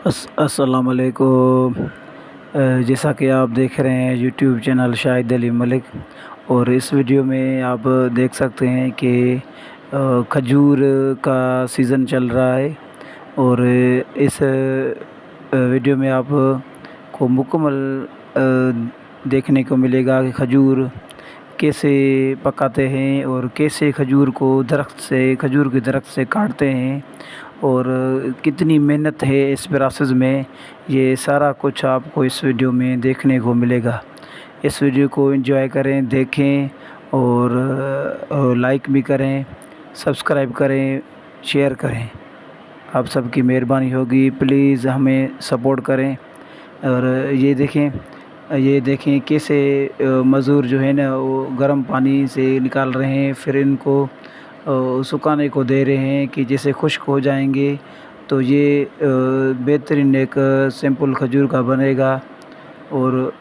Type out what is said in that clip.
अस्सलाम वालेकुम। जैसा कि आप देख रहे हैं यूट्यूब चैनल शाहिद अली मलिक, और इस वीडियो में आप देख सकते हैं कि खजूर का सीज़न चल रहा है। और इस वीडियो में आप को मुकम्मल देखने को मिलेगा कि खजूर कैसे पकाते हैं और कैसे खजूर के दरख्त से काटते हैं, और कितनी मेहनत है इस प्रोसेस में। ये सारा कुछ आपको इस वीडियो में देखने को मिलेगा। इस वीडियो को एंजॉय करें, देखें, और लाइक भी करें, सब्सक्राइब करें, शेयर करें। आप सबकी मेहरबानी होगी, प्लीज़ हमें सपोर्ट करें। और ये देखें कैसे मज़दूर जो है ना वो गर्म पानी से निकाल रहे हैं, फिर इनको सुखाने को दे रहे हैं कि जैसे खुश्क हो जाएंगे तो ये बेहतरीन एक सैंपल खजूर का बनेगा। और